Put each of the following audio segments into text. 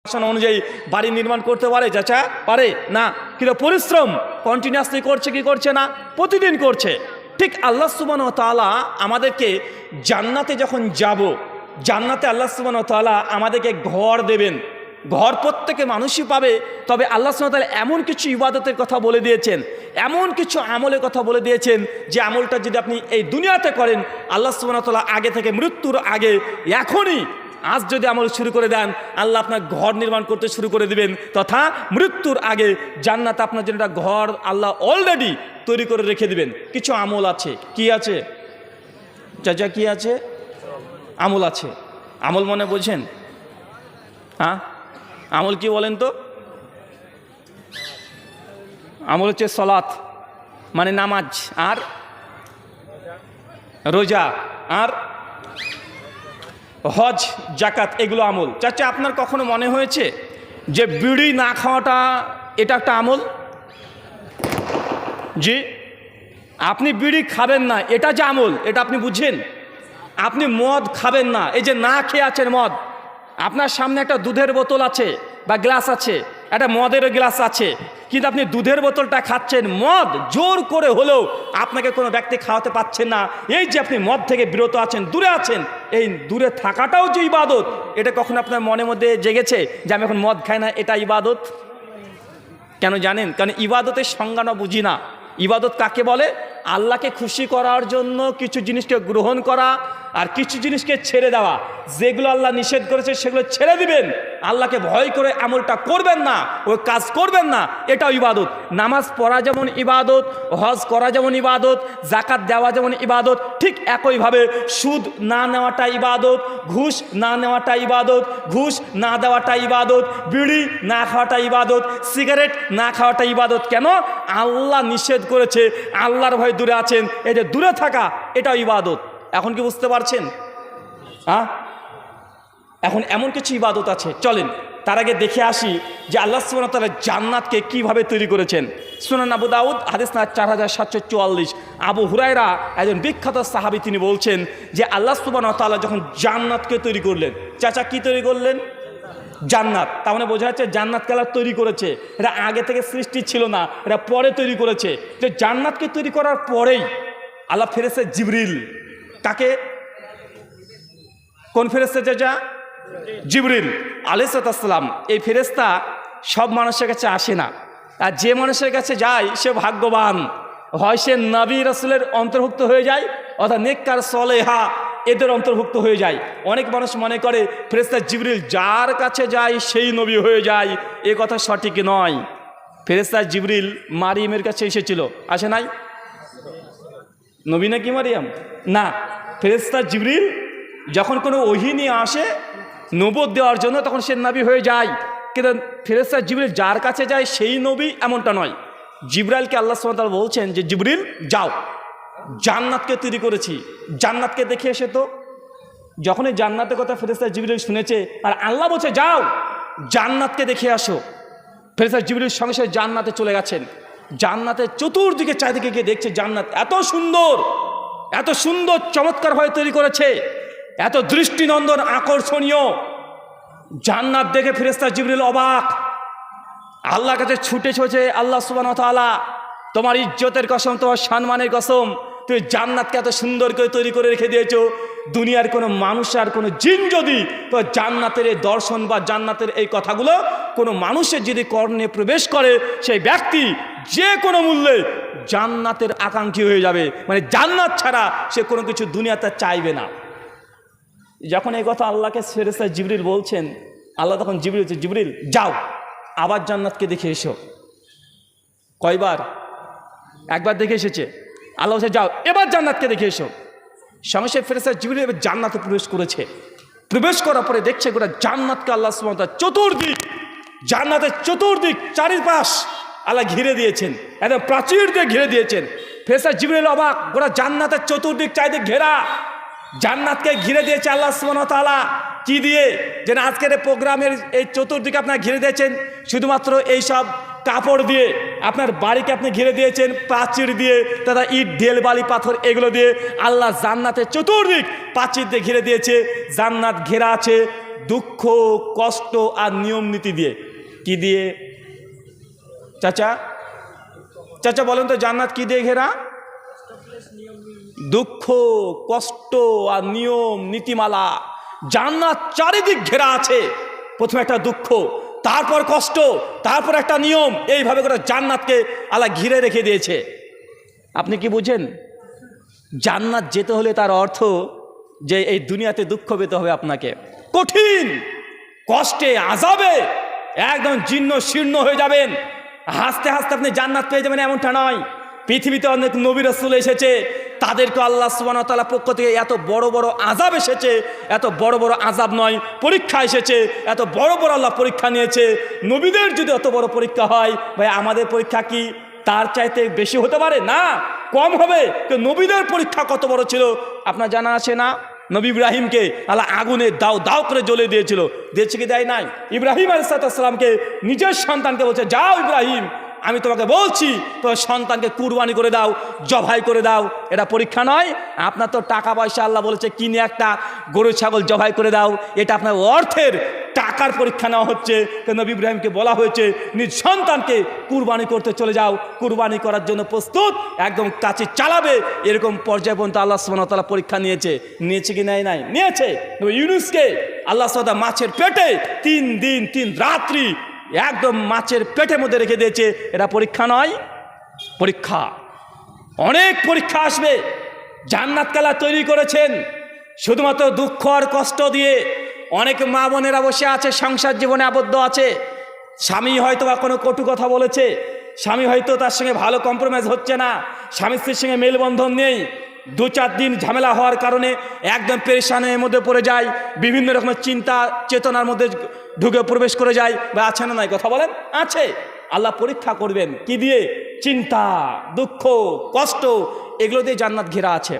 অনুযায়ী বাড়ি নির্মাণ করতে পারে চাচা? পারে না। কিন্তু পরিশ্রম কন্টিনিউয়াসলি করছে কি করছে না? প্রতিদিন করছে। ঠিক আল্লাহ সুবহানাহু ওয়া তাআলা আমাদেরকে জান্নাতে যখন যাব, জান্নাতে আল্লাহ সুবহানাহু ওয়া তাআলা আমাদেরকে ঘর দেবেন। ঘর প্রত্যেকে মানুষই পাবে। তবে আল্লাহ সুবহানাহু ওয়া তাআলা এমন কিছু ইবাদতের কথা বলে দিয়েছেন, এমন কিছু আমলের কথা বলে দিয়েছেন, যে আমলটা যদি আপনি এই দুনিয়াতে করেন, আল্লাহ সুবহানাহু ওয়া তাআলা আগে থেকে, মৃত্যুর আগে, এখনই আজ যদি আমল শুরু করে দেন, আল্লাহ আপনার ঘর নির্মাণ করতে শুরু করে দিবেন, তথা মৃত্যুর আগে জান্নাত আপনার জন্য একটা ঘর আল্লাহ অলরেডি তৈরি করে রেখে দিবেন। কিছু আমল আছে। কি আছে চাচা? কি আছে? আমল আছে। আমল মনে বলছেন? হ্যাঁ, আমল কি বলেন তো? আমল হচ্ছে সলাত, মানে নামাজ, আর রোজা, আর হজ, জাকাত, এগুলো আমল। চাচা আপনার কখনো মনে হয়েছে যে বিড়ি না খাওয়াটা এটা একটা আমল? জি, আপনি বিড়ি খাবেন না, এটা যে আমল, এটা আপনি বুঝেন? আপনি মদ খাবেন না, এই যে না খেয়ে আছেন মদ, আপনার সামনে একটা দুধের বোতল আছে বা গ্লাস আছে, একটা মদের গ্লাস আছে, কিন্তু আপনি দুধের বোতলটা খাচ্ছেন, মদ জোর করে হলেও আপনাকে কোনো ব্যক্তি খাওয়াতে পাচ্ছেন না। এই যে আপনি মদ থেকে বিরত আছেন, দূরে আছেন, এই দূরে থাকাটাও যে ইবাদত, এটা কখনো আপনার মনের মধ্যে জেগেছে যে আমি এখন মদ খাই না, এটা ইবাদত? কেন জানেন? কারণ ইবাদতের সংজ্ঞা না বুঝি না। ইবাদত কাকে বলে? আল্লাহকে খুশি করার জন্য কিছু জিনিসকে গ্রহণ করা আর কিছু জিনিসকে ছেড়ে দেওয়া। যেগুলো আল্লাহ নিষেধ করেছে সেগুলো ছেড়ে দিবেন, আল্লাহকে ভয় করে আমলটা করবেন না, ওই কাজ করবেন না, এটাও ইবাদত। নামাজ পড়া যেমন ইবাদত, হজ করা যেমন ইবাদত, জাকাত দেওয়া যেমন ইবাদত, ঠিক একইভাবে সুদ না নেওয়াটা ইবাদত, ঘুষ না নেওয়াটা ইবাদত, ঘুষ না দেওয়াটা ইবাদত, বিড়ি না খাওয়াটা ইবাদত, সিগারেট না খাওয়াটা ইবাদত। কেন? আল্লাহ নিষেধ করেছে, আল্লাহর ভয় দূরে আছেন, এই যে দূরে থাকা, এটাও ইবাদত। এখন কি বুঝতে পারছেন? হ্যাঁ, এখন এমন কিছু ইবাদত আছে। চলেন তার আগে দেখে আসি যে আল্লাহ সুবহানাহু ওয়া তাআলা জান্নাতকে কিভাবে তৈরি করেছেন। সুনান আবু দাউদ হাদিস না 4744, আবু হুরায়রা একজন বিখ্যাত সাহাবী, তিনি বলছেন যে আল্লাহ সুবহানাহু ওয়া তাআলা যখন জান্নাতকে তৈরি করলেন, চাচা কি তৈরি করলেন? জান্নাত। তার মানে বোঝা যাচ্ছে জান্নাতকে আল্লাহ তৈরি করেছে, এটা আগে থেকে সৃষ্টি ছিল না, এটা পরে তৈরি করেছে। যে জান্নাতকে তৈরি করার পরেই আল্লাহ ফেরেশতা জিবরিল, তাকে কোন ফেরেশতা? চাচা জিবরিল আলাইহিস সালাম। এই ফেরেশতা সব মানুষের কাছে আসে না, আর যে মানুষের কাছে যায় সে ভাগ্যবান, হয় সে নবী রাসূলের অন্তর্ভুক্ত হয়ে যায়, অর্থাৎ নেককার সলেহা এদের অন্তর্ভুক্ত হয়ে যায়। অনেক মানুষ মনে করে ফেরেশতা জিবরিল যার কাছে যায় সেই নবী হয়ে যায়, এ কথা সঠিক নয়। ফেরেশতা জিবরিল মারিয়ামের কাছে এসেছিল, আসে নাই? নবী নাকি মারিয়াম? না, ফেরেশতা জিবরিল যখন কোনো ওহী নিয়ে আসে নবুয়ত দেওয়ার জন্য, তখন সে নবী হয়ে যায়। কিন্তু ফেরেশতা জিবরিল যার কাছে যায় সেই নবী, এমনটা নয়। জিবরাইলকে আল্লাহ সুবহানাহু ওয়া তাআলা বলছেন যে জিবরিল যাও, জান্নাতকে তৈরি করেছি, জান্নাতকে দেখে এসে। তো যখনই জান্নাতের কথা ফেরেশতা জিবরিল শুনেছে, আর আল্লাহ বলছে যাও জান্নাতকে দেখে আসো, ফেরেশতা জিবরিল সঙ্গে সঙ্গে জান্নাতে চলে গেছেন। জান্নাতের চতুর্দিকে চারিদিকে গিয়ে দেখছে জান্নাত এত সুন্দর, এত সুন্দর চমৎকারভাবে তৈরি করেছে, এত দৃষ্টিনন্দন আকর্ষণীয়। জান্নাত দেখে ফেরেশতা জিবরিল অবাক, আল্লাহর কাছে ছুটে ছুটে, আল্লাহ সুবহানাহু ওয়া তাআলা তোমার ইজ্জতের কসম, তোমার সম্মানের কসম, তুমি জান্নাতকে এত সুন্দর করে তৈরি করে রেখে দিয়েছো, দুনিয়ার কোনো মানুষ আর কোনো জিন যদি তো জান্নাতের এই দর্শন বা জান্নাতের এই কথাগুলো কোনো মানুষের যদি কর্ণে প্রবেশ করে, সেই ব্যক্তি যে কোনো মূল্যে জান্নাতের আকাঙ্ক্ষী হয়ে যাবে, মানে জান্নাত ছাড়া সে কোনো কিছু দুনিয়াতে চাইবে না। যখন এই কথা আল্লাহকে ফেরেশতা জিবরিল বলছেন, আল্লাহ তখন জিবরিল যাও আবার জান্নাতকে দেখে এসো। কয়বার? একবার দেখে এসেছে। আল্লাহ বলছে যাও এবার জান্নাতকে দেখে এসো। সঙ্গে সঙ্গে ফেরেশতা জিবরিল এবার জান্নাতে প্রবেশ করেছে। প্রবেশ করার পরে দেখছে গোটা জান্নাতকে আল্লাহ সুবহানাহু ওয়া তাআলা চতুর্দিক, জান্নাতের চতুর্দিক চারিপাশ আল্লাহ ঘিরে দিয়েছেন, একদম প্রাচীর দিয়ে ঘিরে দিয়েছেন। ফেরেশতা জিবরিল অবাক, গোটা জান্নাতের চতুর্দিক চারিদিক ঘেরা, জান্নাতকে ঘিরে দিয়েছে আল্লাহ সুবহানাহু ওয়া তাআলা। কি দিয়ে? যেন আজকের এই প্রোগ্রামের এই চতুর্দিকে আপনারা ঘিরে দিয়েছেন শুধুমাত্র এই সব কাপড় দিয়ে, আপনার বাড়িকে আপনি ঘিরে দিয়েছেন প্রাচীর দিয়ে, তথা ইট ঢেল বালি পাথর এগুলো দিয়ে। আল্লাহ জান্নাতের চতুর্দিক প্রাচীর দিয়ে ঘিরে দিয়েছে, জান্নাত ঘেরা আছে দুঃখ, কষ্ট আর নিয়ম নীতি দিয়ে। কি দিয়ে চাচা? চাচা বলেন তো, জান্নাত কি দিয়ে ঘেরা? দুঃখ, কষ্ট আর নিয়ম নীতিমালা। জান্নাত চারিদিক ঘেরা আছে। প্রথমে একটা দুঃখ, তারপর কষ্ট, তারপর একটা নিয়ম, এইভাবে করে জান্নাতকে আল্লাহ ঘিরে রেখে দিয়েছে। আপনি কি বুঝেন? জান্নাত যেতে হলে তার অর্থ যে এই দুনিয়াতে দুঃখ পেতে হবে আপনাকে, কঠিন কষ্টে আযাবে একদম জীর্ণ শীর্ণ হয়ে যাবেন। হাসতে হাসতে আপনি জান্নাত পেয়ে যাবেন এমনটা নয়। পৃথিবীতে অনেক নবী রাসূল এসেছে, তাদেরকে আল্লাহ সুবহানাহু ওয়া তাআলা পক্ষ থেকে এত বড় বড় আযাব এসেছে, এত বড় বড় আযাব নয়, পরীক্ষা এসেছে, এত বড় বড় আল্লাহ পরীক্ষা নিয়েছে। নবীদের যদি অত বড় পরীক্ষা হয়, ভাই আমাদের পরীক্ষা কি তার চাইতে বেশি হতে পারে? না, কম হবে। তো নবীদের পরীক্ষা কত বড় ছিল আপনার জানা আছে না? নবী ইব্রাহিমকে আল্লাহ আগুনে দাও দাও করে জ্বলে দিয়েছিল, দিয়েছে কি দেয় নাই? ইব্রাহিম আলাইহিস সালামকে নিজের সন্তানকে বলছে, যাও ইব্রাহিম, আমি তোমাকে বলছি তোমার সন্তানকে কুরবানি করে দাও, জবাই করে দাও। এটা পরীক্ষা নয়। আপনার তো টাকা পয়সা আল্লাহ বলেছে কিনে একটা গরু ছাগল জবাই করে দাও, এটা আপনার অর্থের টাকার পরীক্ষা নেওয়া হচ্ছে। নবী ইব্রাহিমকে বলা হয়েছে নিজ সন্তানকে কুরবানি করতে চলে যাও, কুরবানি করার জন্য প্রস্তুত, একদম কাছে চালাবে, এরকম পর্যায় পর্যন্ত আল্লাহ সুবহানাহু ওয়া তাআলা পরীক্ষা নিয়েছে। নিয়েছে কি নাই? নাই, নিয়েছে। ইউনুসকে আল্লাহ সুবহানাহু মাছের পেটে 3 দিন 3 রাত্রি একদম মাছের পেটের মধ্যে রেখে দিয়েছে। এটা পরীক্ষা নয়? পরীক্ষা। অনেক পরীক্ষা আসবে। জান্নাত কালা তৈরি করেছেন শুধুমাত্র দুঃখ আর কষ্ট দিয়ে। অনেক মা বোনেরা বসে আছে, সংসার জীবনে আবদ্ধ আছে। স্বামী হয়তো বা কোনো কটু কথা বলেছে, স্বামী হয়তো তার সঙ্গে ভালো কম্প্রোমাইজ হচ্ছে না, স্বামী স্ত্রীর সঙ্গে মেলবন্ধন নেই। 2-4 দিন ঝামেলা হওয়ার কারণে একদম পেরেশানের মধ্যে পড়ে যায়, বিভিন্ন রকমের চিন্তা চেতনার মধ্যে ঢুকে প্রবেশ করে যায়। বা আছে না নাই? কথা বলেন। আছে। আল্লাহ পরীক্ষা করবেন কি দিয়ে? চিন্তা, দুঃখ, কষ্ট, এগুলো দিয়ে জান্নাত ঘেরা আছে।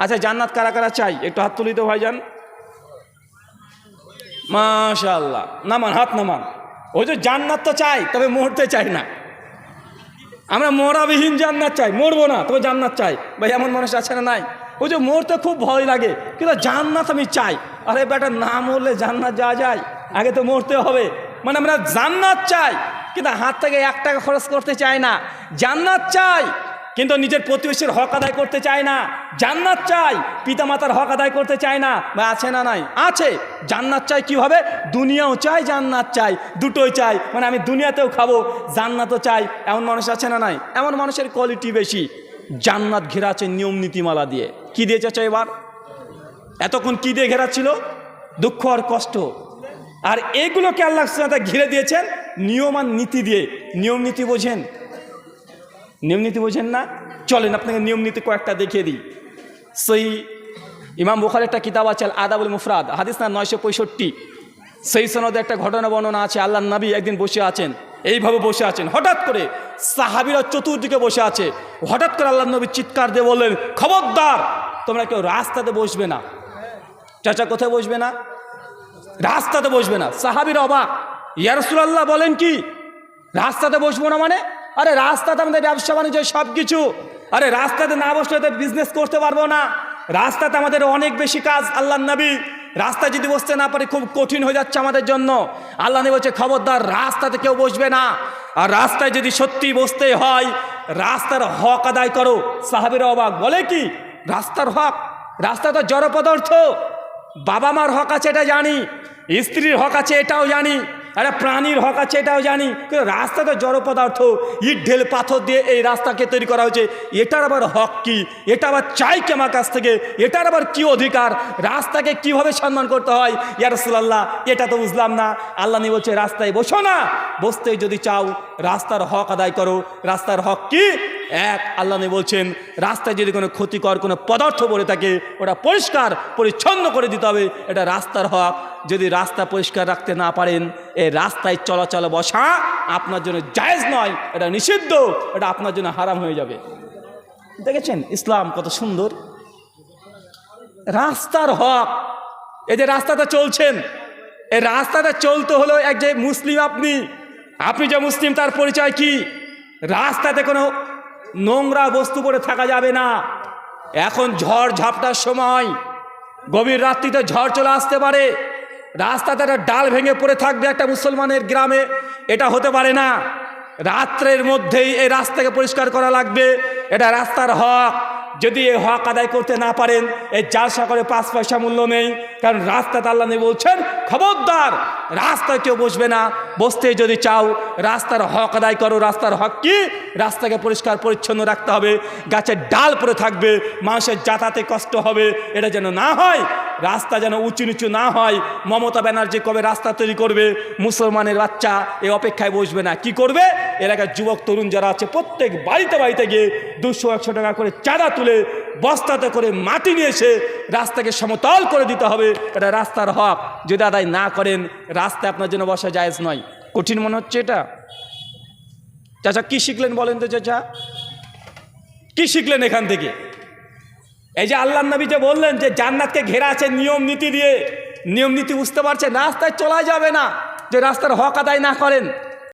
আচ্ছা, জান্নাত কারা কারা চাই? একটু হাত তুলি তো ভাইজান। মাশাআল্লাহ, নামান, হাত নামান। ওই যে জান্নাত তো চাই, তবে মরতে চাই না। আমরা মরাবিহীন জান্নাত চাই, মরবো না তবে জান্নাত চাই। ভাই এমন মানুষ আছে না নাই? ওই যে মরতে খুব ভয় লাগে, কিন্তু জান্নাত আমি চাই। আরে বেটা, না মরলে জান্নাত যাওয়া যায়? আগে তো মরতে হবে। মানে আমরা জান্নাত চাই, কিন্তু হাত থেকে 1 টাকা খরচ করতে চাই না। জান্নাত চাই, কিন্তু নিজের প্রতিবেশীর হক আদায় করতে চায় না। জান্নাত চাই, পিতামাতার হক আদায় করতে চায় না। বা আছে না নাই? আছে। জান্নাত চাই কিভাবে? দুনিয়াও চাই, জান্নাত চাই, দুটোই চাই। মানে আমি দুনিয়াতেও খাবো, জান্নাতও চাই। এমন মানুষ আছে না নাই? এমন মানুষের কোয়ালিটি বেশি। জান্নাত ঘেরা আছে নিয়ম নীতিমালা দিয়ে। কি দিয়ে চাচা এবার? এতক্ষণ কি দিয়ে ঘেরা ছিল? দুঃখ আর কষ্ট। আর এগুলোকে আল্লাহ সুবহানাহু ওয়া তাআলা ঘিরে দিয়েছেন নিয়ম আর নীতি দিয়ে। নিয়ম নীতি বোঝেন? নিয়ম নীতি বোঝেন না? চলেন আপনাকে নিয়ম নীতি কয়েকটা দেখিয়ে দিই। সহিহ ইমাম বুখারীর একটা কিতাব আছে আল আদাবুল মুফরাদ, হাদিস না 965। সেই সনদে একটা ঘটনা বর্ণনা আছে। আল্লাহর নবী একদিন বসে আছেন, এইভাবে বসে আছেন, হঠাৎ করে সাহাবীরা চতুর্দিকে বসে আছে। হঠাৎ করে আল্লাহর নবী চিৎকার দিয়ে বললেন, খবরদার, তোমরা কেউ রাস্তাতে বসবে না। চাচা কোথায় বসবে না? রাস্তাতে বসবে না। সাহাবীরা অবাক, ইয়া রাসূলুল্লাহ বলেন কি? রাস্তাতে বসবো না মানে? আরে রাস্তাতে আমাদের ব্যবসা বাণিজ্য সব কিছু। আরে রাস্তাতে না বসলে তো বিজনেস করতে পারবো না। রাস্তাতে আমাদের অনেক বেশি কাজ। আল্লাহর নবী রাস্তায় যদি বসতে না পারে খুব কঠিন হয়ে যাচ্ছে আমাদের জন্য। আল্লাহ নবী বলছে, খবরদার, রাস্তাতে কেউ বসবে না। আর রাস্তায় যদি সত্যি বসতে হয়, রাস্তার হক আদায় করো। সাহাবীরা অবাক, বলে কি রাস্তার হক? রাস্তা তো জড় পদার্থ। বাবা মার হক আছে এটা জানি, স্ত্রীর হক আছে এটাও জানি, আরে প্রাণীর হক আছে এটাও জানি, কিন্তু রাস্তা তো জড় পদার্থ। ইট ঢেল পাথর দিয়ে এই রাস্তাকে তৈরি করা হয়েছে, এটার আবার হক কি? এটা আবার চাই কি আমার কাছ থেকে? এটার আবার কি অধিকার? রাস্তাকে কিভাবে সম্মান করতে হয়? ইয়া রাসূলুল্লাহ, এটা তো বুঝলাম না। আল্লাহ নবী বলছে, রাস্তায় বসো না, বসতেই যদি চাও রাস্তার হক আদায় করো। রাস্তার হক কি? এক, আল্লাহ নবী বলছেন, রাস্তায় যদি কোনো ক্ষতিকর কোনো পদার্থ পড়ে থাকে ওটা পরিষ্কার পরিচ্ছন্ন করে দিতে হবে, এটা রাস্তার হক। যদি রাস্তা পরিষ্কার রাখতে না পারেন, এই রাস্তায় চলাচল বসা আপনার জন্য জায়েজ নয়, এটা নিষিদ্ধ, এটা আপনার জন্য হারাম হয়ে যাবে। দেখেছেন ইসলাম কত সুন্দর। রাস্তার হক। এই যে রাস্তাতে চলছেন, এই রাস্তাতে চলতে হলো এক যে মুসলিম, আপনি যে মুসলিম তার পরিচয় কি? রাস্তাতে কোনো নোংরা বস্তু পড়ে থাকা যাবে না। এখন ঝড় ঝাপটার সময়, গভীর রাত্রিতে ঝড় চলে আসতে পারে। রাস্তাতে একটা ডাল ভেঙে পড়ে থাকবে একটা মুসলমানের গ্রামে, এটা হতে পারে না। রাত্রের মধ্যেই এই রাস্তাকে পরিষ্কার করা লাগবে, এটা রাস্তার হক। যদি এই হক আদায় করতে না পারেন, এই জালসা করে 5 পয়সা মূল্য নেই। কারণ রাস্তাতে আল্লাহ নবী বলছেন, খবরদার রাস্তায় কেউ বসবে না, বসতে যদি চাও রাস্তার হক আদায় করো। রাস্তার হক কি? রাস্তাকে পরিষ্কার পরিচ্ছন্ন রাখতে হবে। গাছের ডাল পড়ে থাকবে, মানুষের যাতায়াতে কষ্ট হবে, এটা যেন না হয়। রাস্তা যেন উঁচু নিচু না হয়। মমতা ব্যানার্জি কবে রাস্তা তৈরি করবে? মুসলমানের বাচ্চা এই অপেক্ষায় বসবে না। কি করবে? এলাকার যুবক তরুণ যারা আছে প্রত্যেক বাড়িতে বাড়িতে গিয়ে 200-100 টাকা করে চাঁদা তুলে বস্তাতে করে মাটি নিয়ে এসে রাস্তাকে সমতল করে দিতে হবে। এটা রাস্তার হক। যদি আদায় না করেন, রাস্তায় আপনার জন্য বসা জায়েজ নয়। কঠিন মনে হচ্ছে এটা? চাচা কি শিখলেন বলেন তো? চাচা কি শিখলেন এখান থেকে? এই যে আল্লাহর নবী যে বললেন যে জান্নাতকে ঘেরা আছে নিয়ম নীতি দিয়ে, নিয়ম নীতি বুঝতে পারছেন? রাস্তায় চলা যাবে না যে রাস্তার হক আদায় না করেন।